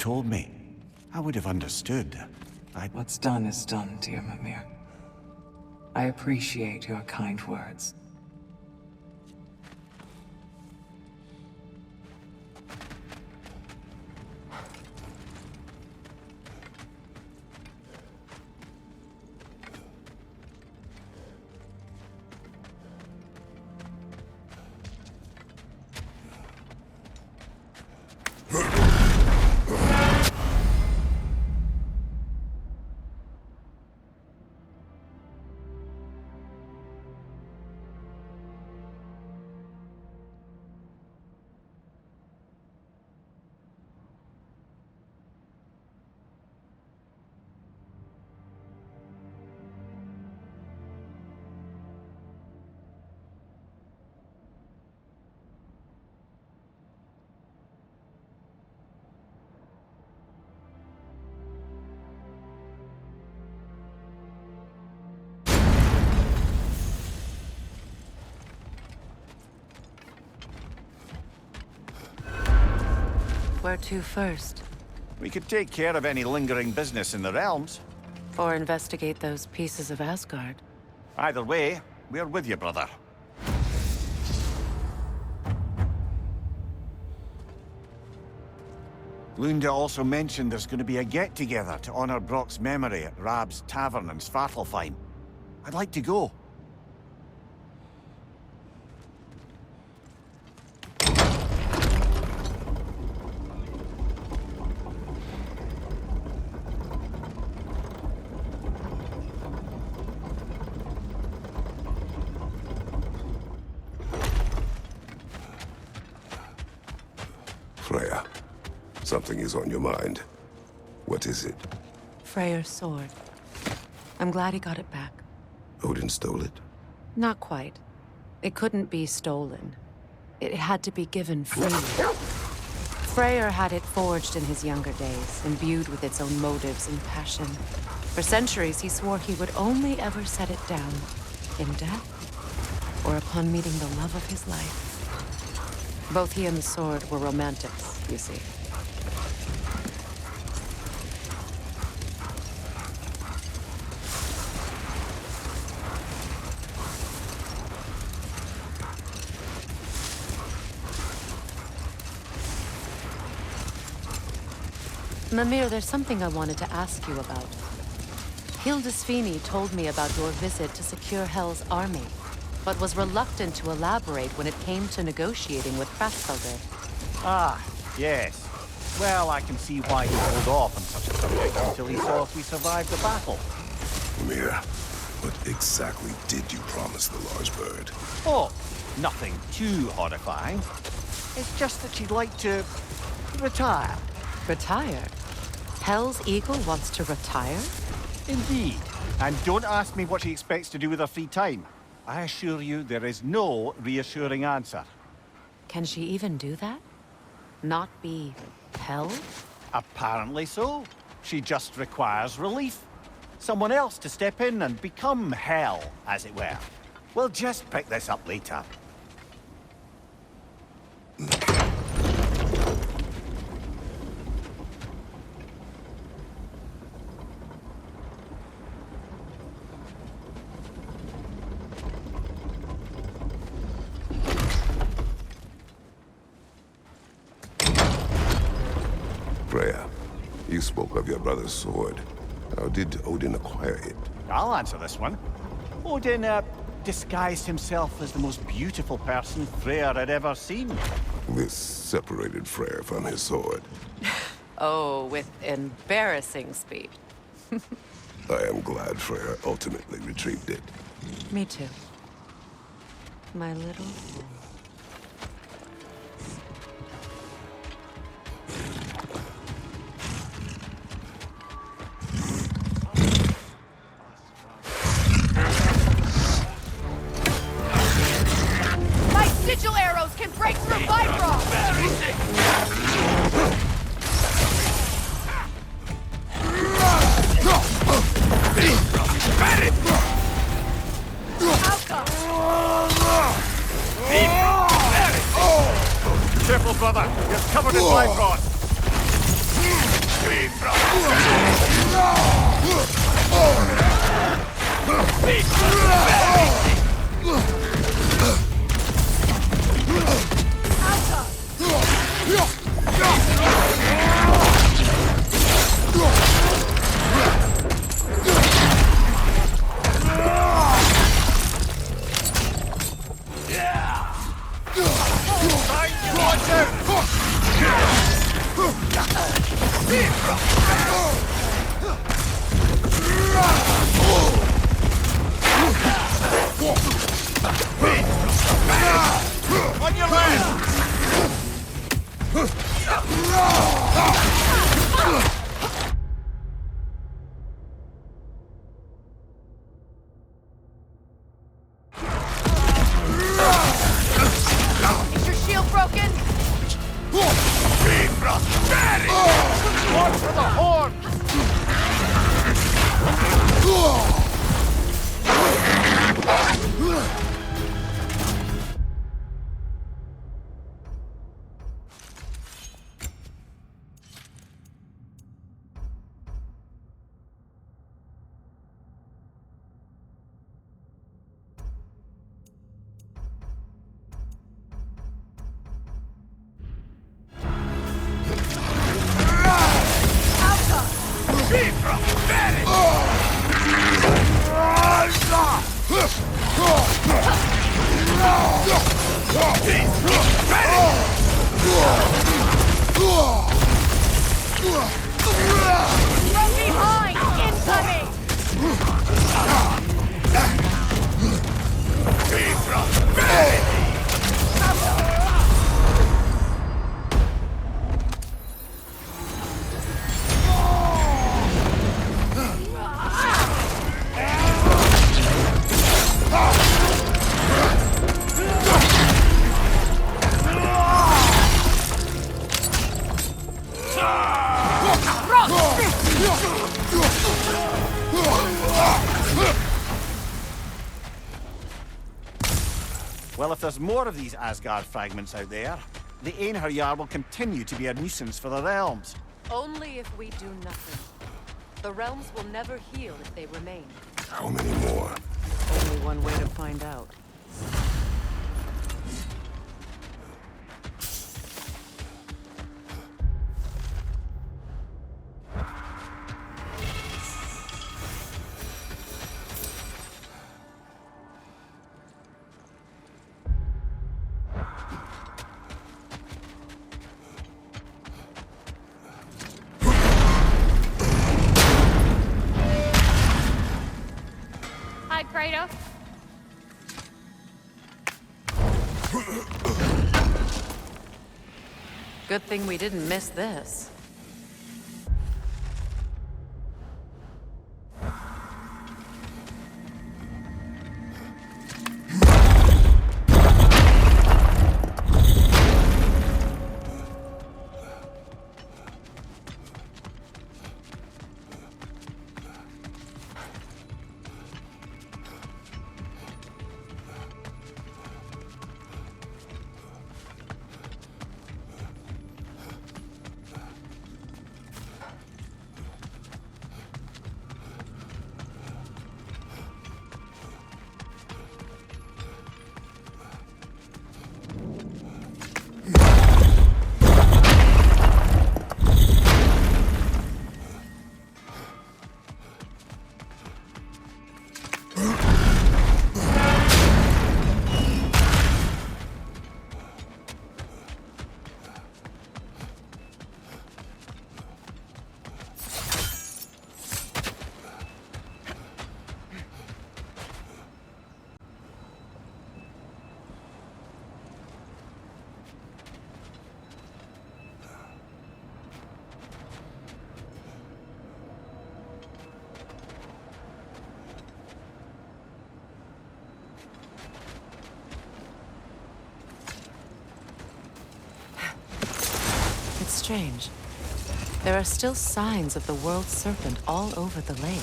told me, I would have understood. What's done is done, dear Mimir. I appreciate your kind words. Where to first? We could take care of any lingering business in the realms. Or investigate those pieces of Asgard? Either way, we're with you, brother. Lunda also mentioned there's going to be a get-together to honor Brock's memory at Rab's Tavern in Svartalfheim. I'd like to go. Freya, something is on your mind. What is it? Freyr's sword. I'm glad he got it back. Odin stole it? Not quite. It couldn't be stolen. It had to be given freely. Freyr had it forged in his younger days, imbued with its own motives and passion. For centuries, he swore he would only ever set it down in death, or upon meeting the love of his life. Both he and the sword were romantics, you see. Mimir, there's something I wanted to ask you about. Hildisvini told me about your visit to secure Hel's army, but was reluctant to elaborate when it came to negotiating with Hrathveldir. Ah, yes. Well, I can see why he held off on such a subject until he saw if we survived the battle. Mimir, what exactly did you promise the large bird? Oh, nothing too horrifying. It's just that she'd like to retire. Retire? Hel's eagle wants to retire? Indeed. And don't ask me what she expects to do with her free time. I assure you there is no reassuring answer. Can she even do that? Not be Hel? Apparently so. She just requires relief. Someone else to step in and become Hel, as it were. We'll just pick this up later. Freya, you spoke of your brother's sword. How did Odin acquire it? I'll answer this one. Odin, disguised himself as the most beautiful person Freyr had ever seen. This separated Freyr from his sword. Oh, with embarrassing speed. I am glad Freyr ultimately retrieved it. Me too. My little fool. My sigil arrows can break through Bifrost! Careful, brother. You're covered in Bifrost. On your left! Is your shield broken? One for the horn! From behind! Incoming! Well, if there's more of these Asgard fragments out there, the Einherjar will continue to be a nuisance for the realms. Only if we do nothing. The realms will never heal if they remain. How many more? Only one way to find out. Hi, Kratos. Good thing we didn't miss this. It's strange. There are still signs of the world serpent all over the lake.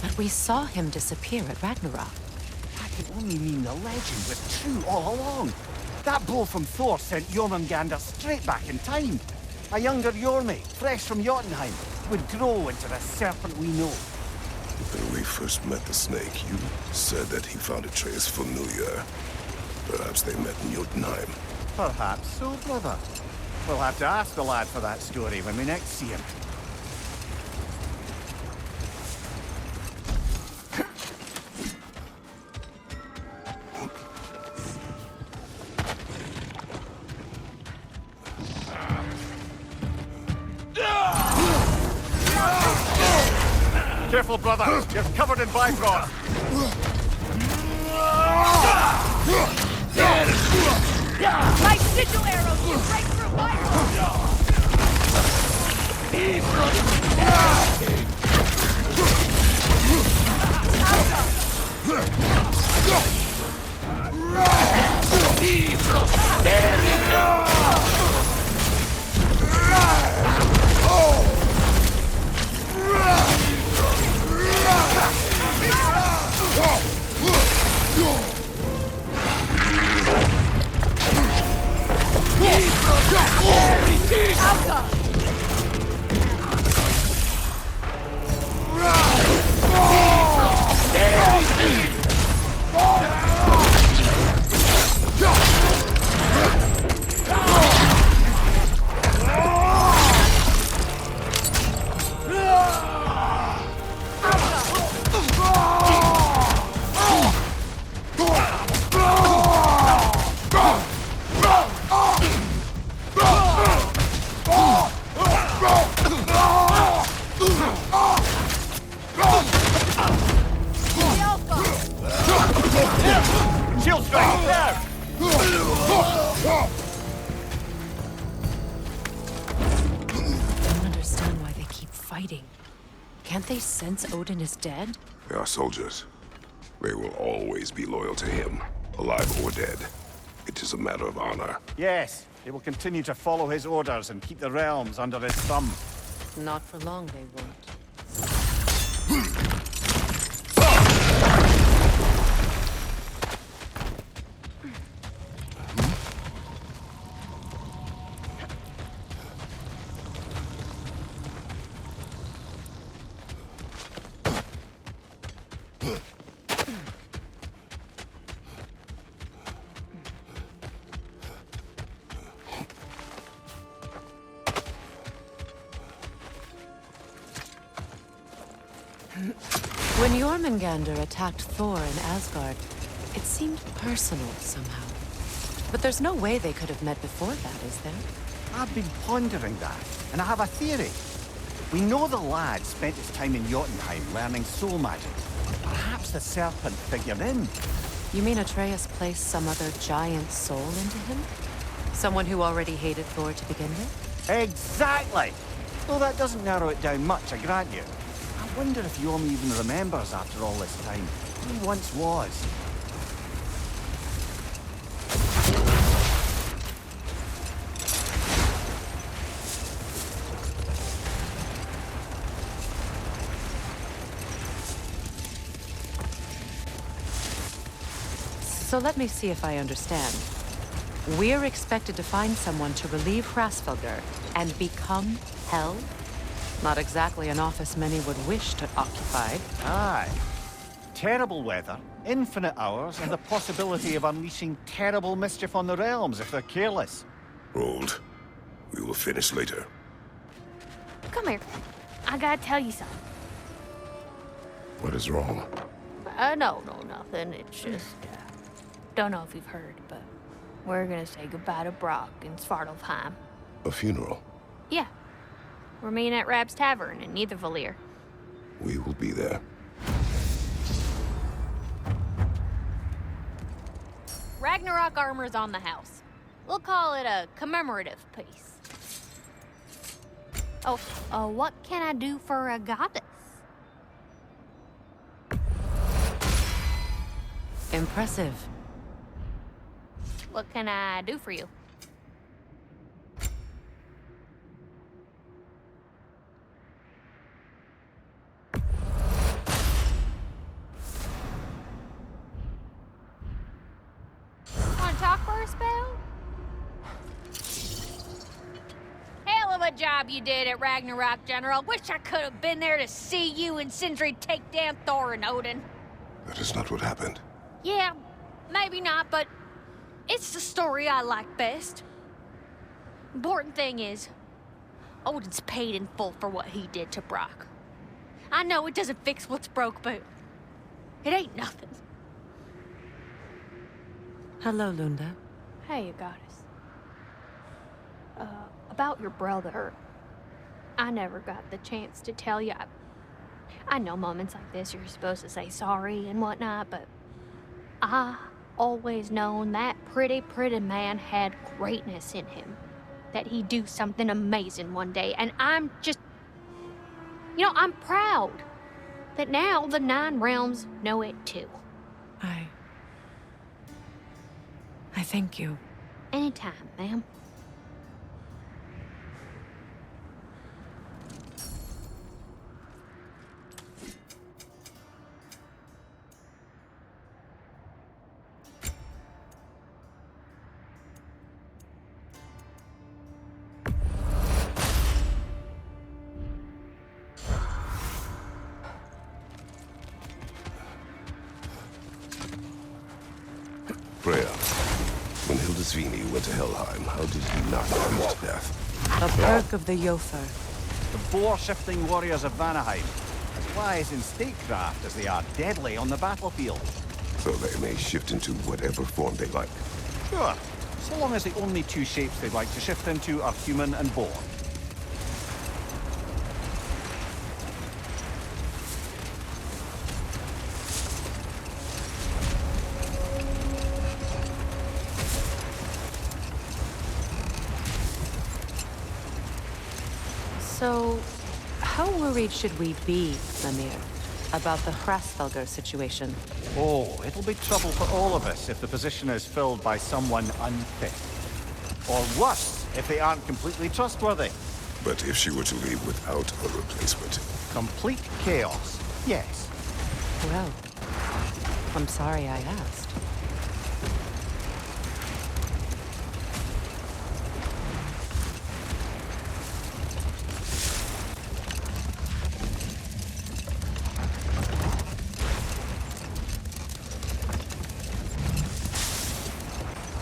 But we saw him disappear at Ragnarok. That can only mean the legend was true all along. That blow from Thor sent Jormungandr straight back in time. A younger Jormi, fresh from Jotunheim, would grow into the serpent we know. When we first met the snake, you said that he found Atreus familiar. Perhaps they met in Jotunheim. Perhaps so, brother. We'll have to ask the lad for that story when we next see him. Careful, brother. You're covered in Bifrost. My sigil arrows can break through Bifrost! Shield strike, there! I don't understand why they keep fighting. Can't they sense Odin is dead? They are soldiers. They will always be loyal to him, alive or dead. It is a matter of honor. Yes, they will continue to follow his orders and keep the realms under his thumb. Not for long, they won't. When Jormungandr attacked Thor in Asgard, it seemed personal somehow. But there's no way they could have met before that, is there? I've been pondering that, and I have a theory. We know the lad spent his time in Jotunheim learning soul magic. Perhaps the serpent figured in. You mean Atreus placed some other giant soul into him? Someone who already hated Thor to begin with? Exactly! Though that doesn't narrow it down much, I grant you. I wonder if Yom even remembers after all this time who he once was. So let me see if I understand. We're expected to find someone to relieve Hrasfelger and become Hell? Not exactly an office many would wish to occupy. Aye. Terrible weather, infinite hours, and the possibility of unleashing terrible mischief on the realms if they're careless. Hold. We will finish later. Come here. I gotta tell you something. What is wrong? No, nothing. It's just, don't know if you've heard, but we're gonna say goodbye to Brock in Svartalfheim. A funeral. Yeah. We're meeting at Rab's Tavern in Niedervalir. We will be there. Ragnarok armor's on the house. We'll call it a commemorative piece. Oh, what can I do for a goddess? Impressive. What can I do for you? Want to talk for a spell? Hell of a good job you did at Ragnarok, General. Wish I could have been there to see you and Sindri take down Thor and Odin. That is not what happened. Yeah, maybe not, but it's the story I like best. Important thing is, Odin's paid in full for what he did to Brock. I know it doesn't fix what's broke, but it ain't nothing. Hello, Lunda. Hey, you goddess. About your brother, I never got the chance to tell you. I know moments like this you're supposed to say sorry and whatnot, but I always known that pretty man had greatness in him. That he'd do something amazing one day, and I'm just... You know, I'm proud that now the Nine Realms know it too. I thank you. Anytime, ma'am. Freya, when Hildisvini went to Helheim, how did he not freeze to death? A perk of the Jofur. The boar-shifting warriors of Vanaheim, as wise in statecraft as they are deadly on the battlefield. So they may shift into whatever form they like. Sure, so long as the only two shapes they'd like to shift into are human and boar. So, how worried should we be, Mimir, about the Hrassfelger situation? Oh, it'll be trouble for all of us if the position is filled by someone unfit. Or worse, if they aren't completely trustworthy. But if she were to leave without a replacement? Complete chaos, yes. Well, I'm sorry I asked.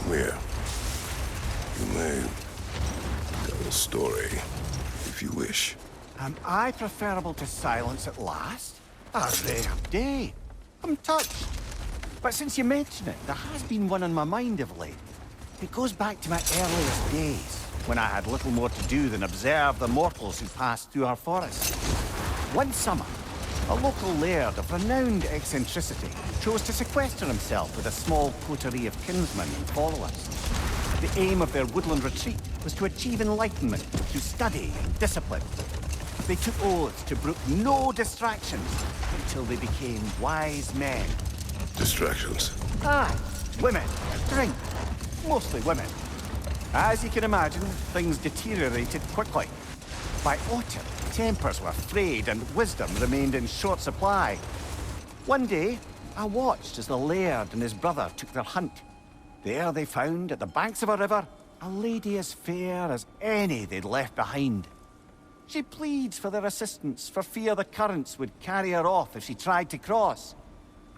Where? You may tell a story, if you wish. Am I preferable to silence at last? A rare day. I'm touched. But since you mention it, there has been one on my mind of late. It goes back to my earliest days, when I had little more to do than observe the mortals who passed through our forest. One summer, a local laird of renowned eccentricity chose to sequester himself with a small coterie of kinsmen and followers. The aim of their woodland retreat was to achieve enlightenment through study and discipline. They took oaths to brook no distractions until they became wise men. Distractions. Ah, women, drink, mostly women. As you can imagine, things deteriorated quickly. By autumn, tempers were frayed and wisdom remained in short supply. One day, I watched as the laird and his brother took their hunt. There they found, at the banks of a river, a lady as fair as any they'd left behind. She pleads for their assistance for fear the currents would carry her off if she tried to cross.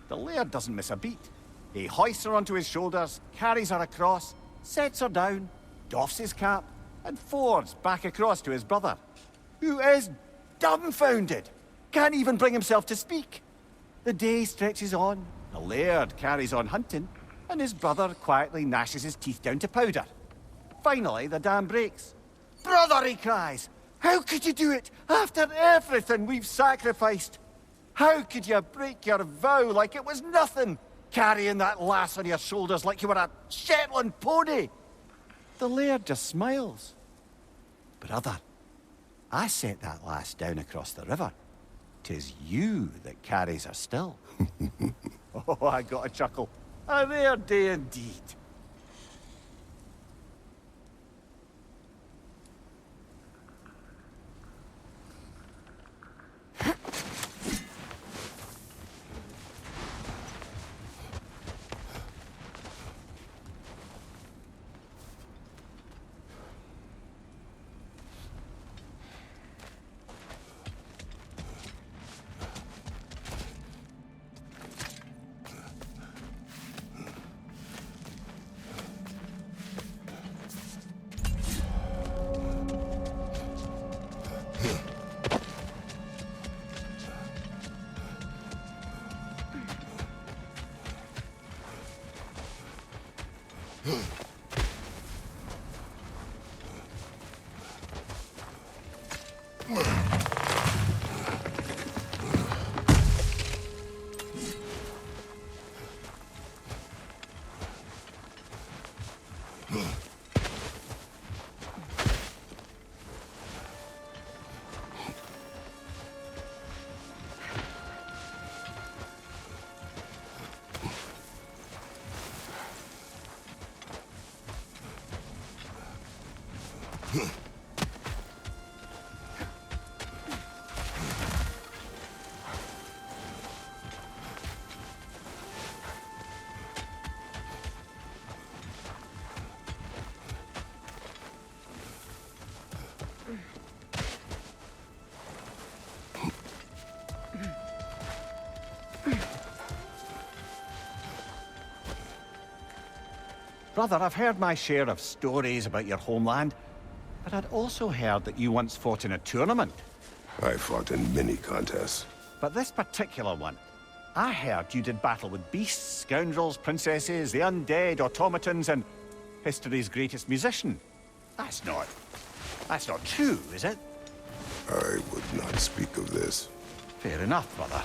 The laird doesn't miss a beat. He hoists her onto his shoulders, carries her across, sets her down, doffs his cap, and fords back across to his brother, who is dumbfounded, can't even bring himself to speak. The day stretches on, the laird carries on hunting, and his brother quietly gnashes his teeth down to powder. Finally, the dam breaks. "Brother," he cries, "how could you do it after everything we've sacrificed? How could you break your vow like it was nothing, carrying that lass on your shoulders like you were a Shetland pony?" The laird just smiles. "Brother, I set that lass down across the river. 'Tis you that carries her still." Oh, I got a chuckle. A rare day indeed. Brother, I've heard my share of stories about your homeland, but I'd also heard that you once fought in a tournament. I fought in many contests. But this particular one, I heard you did battle with beasts, scoundrels, princesses, the undead, automatons, and history's greatest musician. That's not true, is it? I would not speak of this. Fair enough, brother.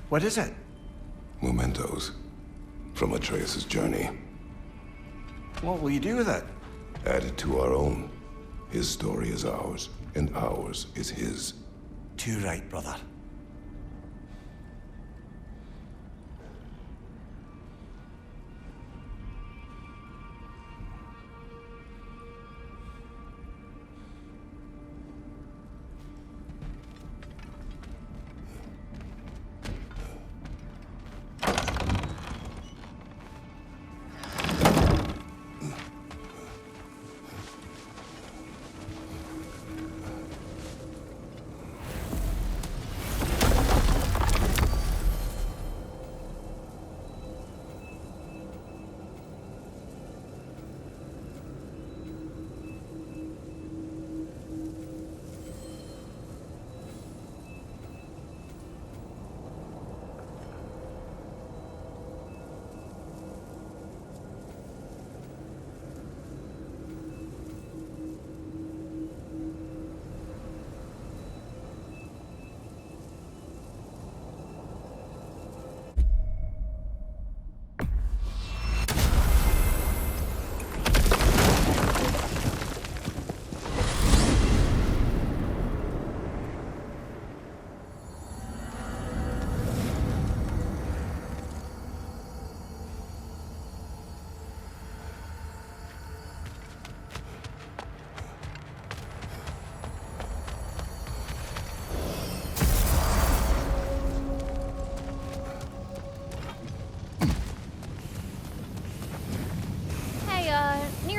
What is it? Mementos from Atreus' journey. What will you do with it? Add it to our own. His story is ours, and ours is his. Too right, brother.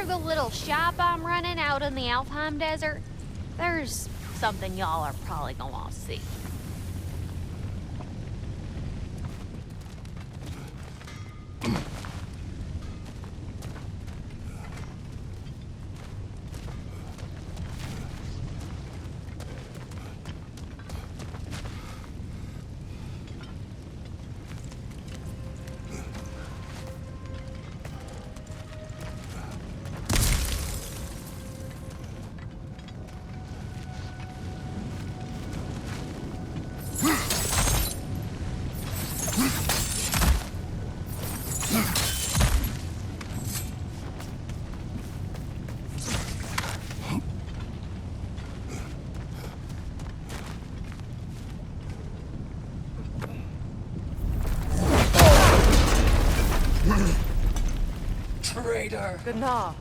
for the little shop I'm running out in the Alfheim Desert, there's something y'all are probably gonna want to see. Traitor! Gna.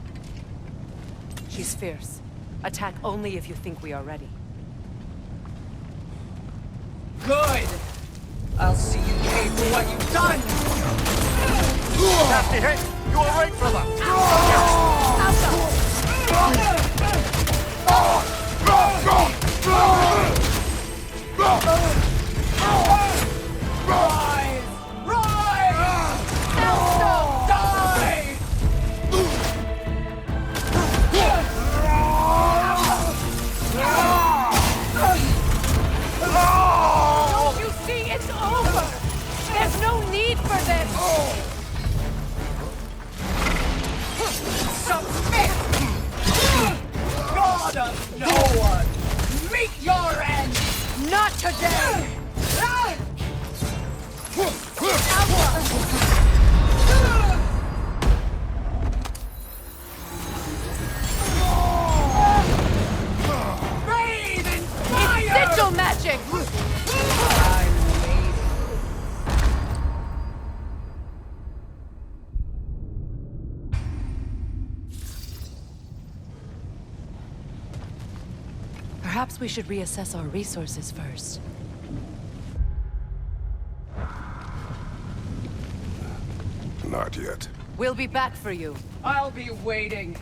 She's fierce. Attack only if you think we are ready. Good! I'll see you pay for what you've done! Nasty hit! You alright, brother? Rise! Rise! Elsa, die! Don't you see? It's over! There's no need for this! Submit! God of no one! Meet your end! Not today! Bathe in fire! Sigil magic! I'm waiting. Perhaps we should reassess our resources first. Not yet. We'll be back for you. I'll be waiting.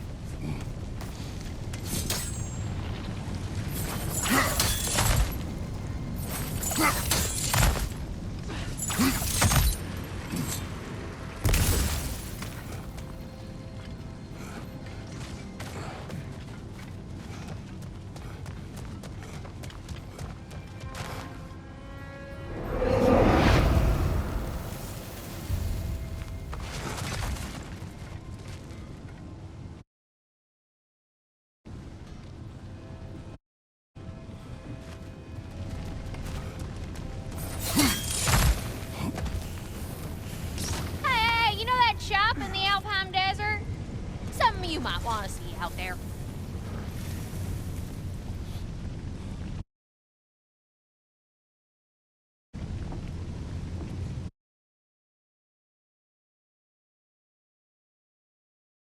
Hey, you know that shop in the Alpine Desert? Something you might want to see out there.